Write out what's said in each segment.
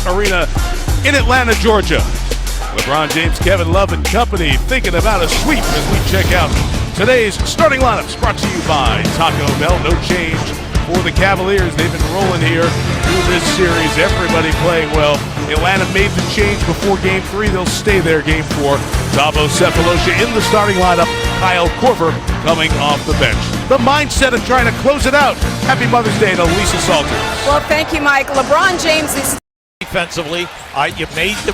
Arena in Atlanta, Georgia. LeBron James, Kevin Love, and company thinking about a sweep as we check out today's starting lineups, brought to you by Taco Bell. No change for the Cavaliers. They've been rolling here through this series. Everybody playing well. Atlanta made the change before Game 3. They'll stay there Game 4. Thabo Sefolosha in the starting lineup. Kyle Korver coming off the bench. The mindset of trying to close it out. Happy Mother's Day to Lisa Salter. Well, thank you, Mike. LeBron James is defensively. You made the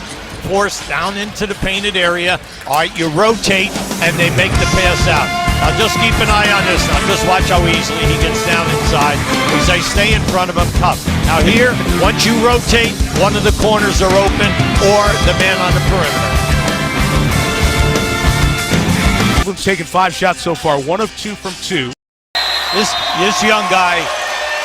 force down into the painted area. All right, you rotate, and they make the pass out. Now just keep an eye on this. Now just watch how easily he gets down inside. As they stay in front of him, tough. Now here, once you rotate, one of the corners are open, or the man on the perimeter. Cleveland's taken 5 shots so far, 1 of 2 from 2. This young guy,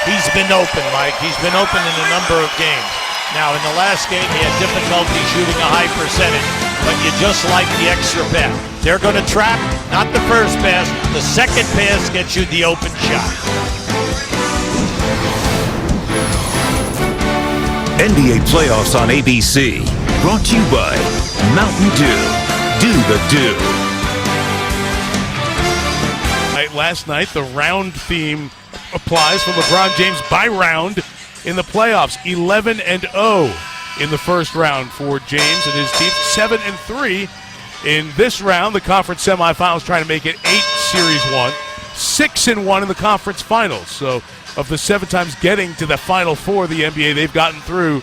he's been open, Mike. He's been open in a number of games. Now, in the last game, he had difficulty shooting a high percentage, but you just like the extra pass. They're going to trap, not the first pass. The second pass gets you the open shot. NBA playoffs on ABC. Brought to you by Mountain Dew. Do the do. Last night, the round theme applies for LeBron James by round in the playoffs. 11-0 in the first round for James and his team. 7-3 in this round. The conference semifinals trying to make it 8 Series 1. 6-1 in the conference finals. So of the 7 times getting to the Final Four of the NBA, they've gotten through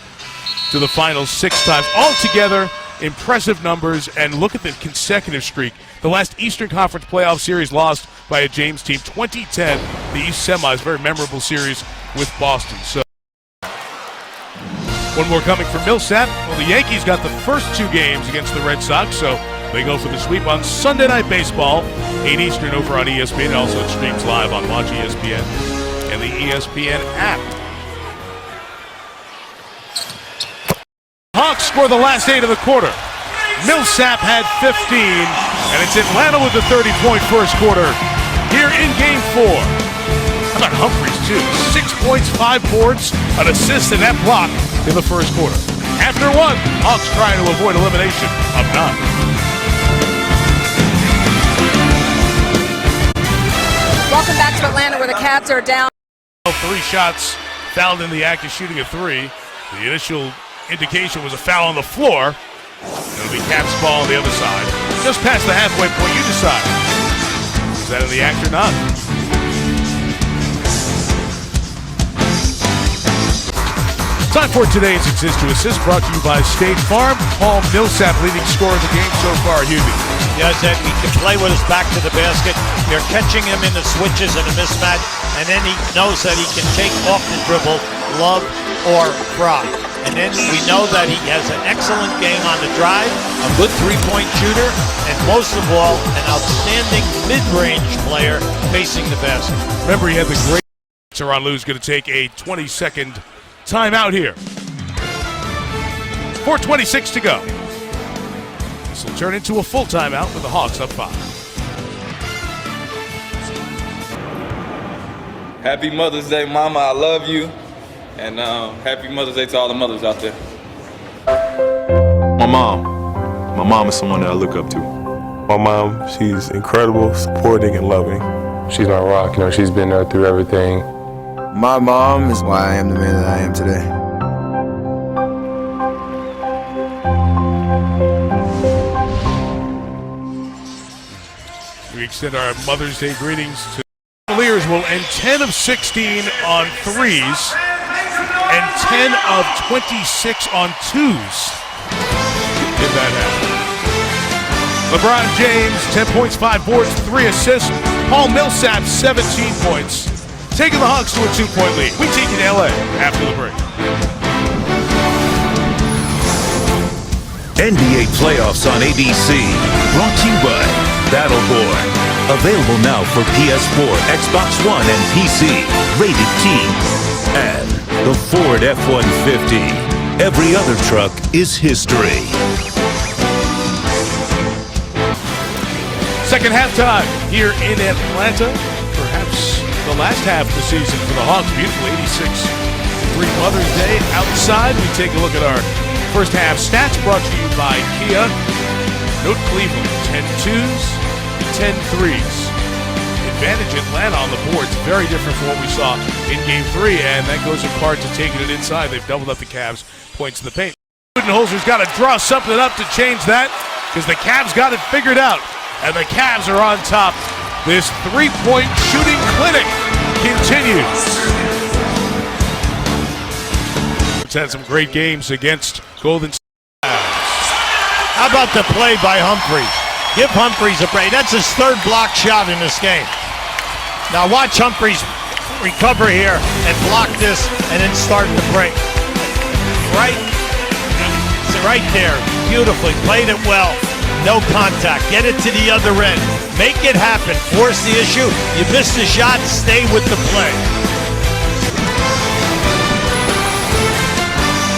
to the finals 6 times. Altogether, impressive numbers, and look at the consecutive streak. The last Eastern Conference playoff series lost by a James team, 2010, the East Semis, very memorable series with Boston. So one more coming from Millsap. Well, the Yankees got the first 2 games against the Red Sox, so they go for the sweep on Sunday Night Baseball, 8 Eastern over on ESPN. It also streams live on Watch ESPN and the ESPN app. Hawks score the last 8 of the quarter. Millsap had 15, and it's Atlanta with the 30-point first quarter here in Game 4. How about Humphries, too? 6 points, 5 boards, an assist, and that block in the first quarter. After 1, Hawks trying to avoid elimination of 9. welcome back to Atlanta, where the Cavs are down. 3 shots fouled in the act of shooting a 3. The initial indication was a foul on the floor. It'll be Cavs ball on the other side. Just past the halfway point, you decide. Is that in the act or not? Time for today's Exist to Assist, brought to you by State Farm. Paul Millsap leading scorer in the game so far, Hubie. Yes, and he can play with his back to the basket. You're catching him in the switches and a mismatch, and then he knows that he can take off the dribble, love or fry. And then we know that he has an excellent game on the drive, a good three-point shooter, and most of all, an outstanding mid-range player facing the basket. Remember, he had the great Ron Lou's going to take a 20-second timeout here. 4:26 to go. This will turn into a full timeout with the Hawks up 5. Happy Mother's Day, Mama. I love you. And happy Mother's Day to all the mothers out there. My mom is someone that I look up to. My mom, she's incredible, supporting, and loving. She's my rock, you know, she's been there through everything. My mom is why I am the man that I am today. We extend our Mother's Day greetings to the Cavaliers. Will end 10 of 16 on threes. And 10 of 26 on 2s. Did that happen? LeBron James, 10 points, 5 boards, 3 assists. Paul Millsap, 17 points. Taking the Hawks to a 2-point lead. We take it to LA after the break. NBA playoffs on ABC. Brought to you by Battleborn. Available now for PS4, Xbox One, and PC. Rated T. And the Ford F-150. Every other truck is history. Second halftime here in Atlanta. Perhaps the last half of the season for the Hawks. Beautiful 86 Pre-Mother's Day outside. We take a look at our first half stats brought to you by Kia. Note Cleveland, 10 twos, 10 threes. Advantage Atlanta on the boards, very different from what we saw in Game 3, and that goes in part to taking it inside. They've doubled up the Cavs' points in the paint. Budenholzer's got to draw something up to change that, because the Cavs got it figured out, and the Cavs are on top. This three-point shooting clinic continues. It's had some great games against Golden State. How about the play by Humphries? Give Humphries a break. That's his third block shot in this game. Now watch Humphries recover here and block this and then start the break. Right there. Beautifully. Played it well. No contact. Get it to the other end. Make it happen. Force the issue. You missed the shot. Stay with the play.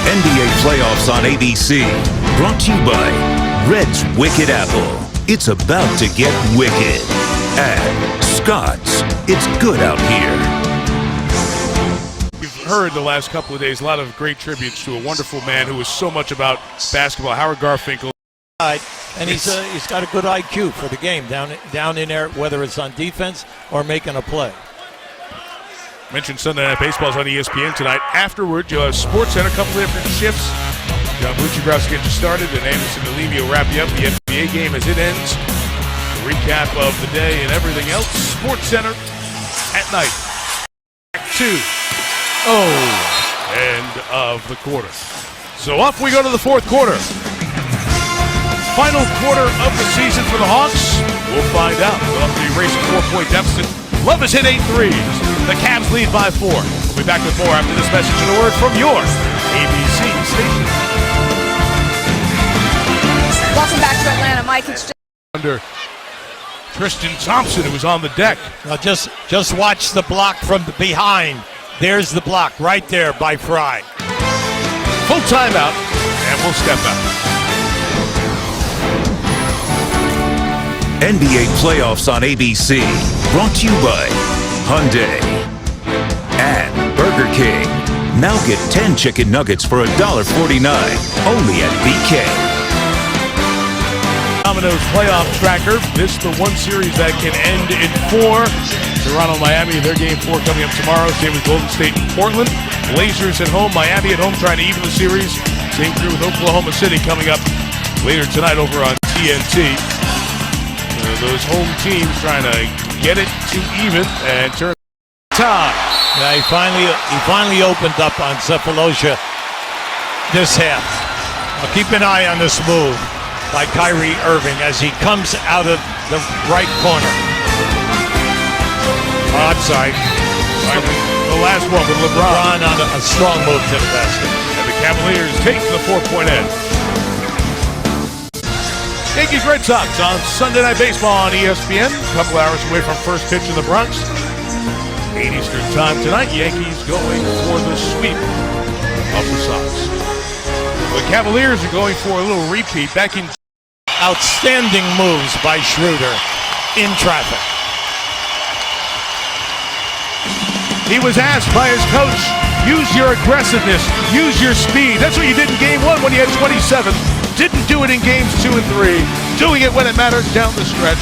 NBA playoffs on ABC. Brought to you by Red's Wicked Apple. It's about to get wicked. And Scott's, it's good out here. You've heard the last couple of days a lot of great tributes to a wonderful man who was so much about basketball, Howard Garfinkel. And he's got a good IQ for the game down in there, whether it's on defense or making a play. Mentioned Sunday Night Baseball's on ESPN tonight. Afterward, you'll have Sports Center, a couple of different shifts. John Bucci-Grouse get you started, and Anderson DeLevy will wrap you up. The NBA game as it ends. A recap of the day and everything else. Sports Center at night. Back to end of the quarter. So off we go to the fourth quarter. Final quarter of the season for the Hawks. We'll find out. They'll have to erase a 4-point deficit. Love has hit 8 threes. The Cavs lead by 4. We'll be back with more after this message and a word from your ABC station. Welcome back to Atlanta, Mike. It's just under Tristan Thompson, who was on the deck. Now just watch the block from the behind. There's the block right there by Fry. Full timeout, and we'll step out. NBA playoffs on ABC. Brought to you by Hyundai and Burger King. Now get 10 chicken nuggets for $1.49 only at BK. Domino's playoff tracker. This the one series that can end in 4. Toronto, Miami, their game 4 coming up tomorrow. Same with Golden State and Portland. Blazers at home, Miami at home trying to even the series. Same crew with Oklahoma City coming up later tonight over on TNT. Those home teams trying to get it to even and turn time. Yeah, he finally opened up on Cephalosha this half. Now keep an eye on this move by Kyrie Irving as he comes out of the right corner. Oh, I'm sorry. The last one with LeBron on a strong move to the basket. And the Cavaliers take the 4-point edge. Yankees Red Sox on Sunday Night Baseball on ESPN. A couple hours away from first pitch in the Bronx. 8 Eastern time tonight. Yankees going for the sweep of the Sox. The Cavaliers are going for a little repeat back in. Outstanding moves by Schroeder in traffic. He was asked by his coach, use your aggressiveness, use your speed. That's what you did in Game 1 when you had 27. Didn't do it in Games 2 and 3. Doing it when it mattered down the stretch.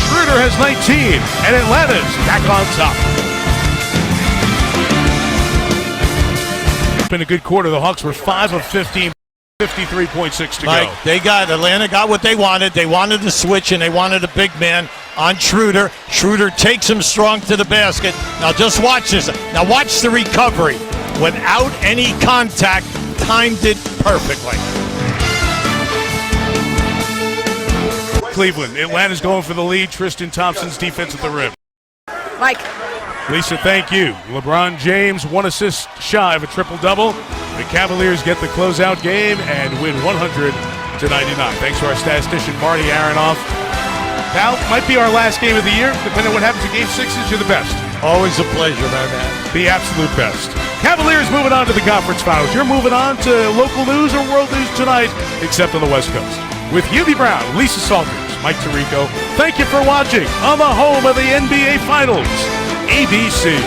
Schroeder has 19, and Atlanta's back on top. It's been a good quarter. The Hawks were 5 of 15, 53.6 to Mike, go. Atlanta got what they wanted. They wanted to switch, and they wanted a big man on Schroeder. Schroeder takes him strong to the basket. Now just watch this. Now watch the recovery. Without any contact, timed it perfectly. Cleveland. Atlanta's going for the lead. Tristan Thompson's defense at the rim. Mike. Lisa, thank you. LeBron James, 1 assist shy of a triple-double. The Cavaliers get the closeout game and win 100-99. Thanks to our statistician, Marty Aronoff. Pal, might be our last game of the year. Depending on what happens in Game 6s, you're the best. Always a pleasure, my man. The absolute best. Cavaliers moving on to the conference finals. You're moving on to local news or world news tonight, except on the West Coast. With Hubie Brown, Lisa Salters, Mike Tirico, thank you for watching on the home of the NBA Finals, ABC.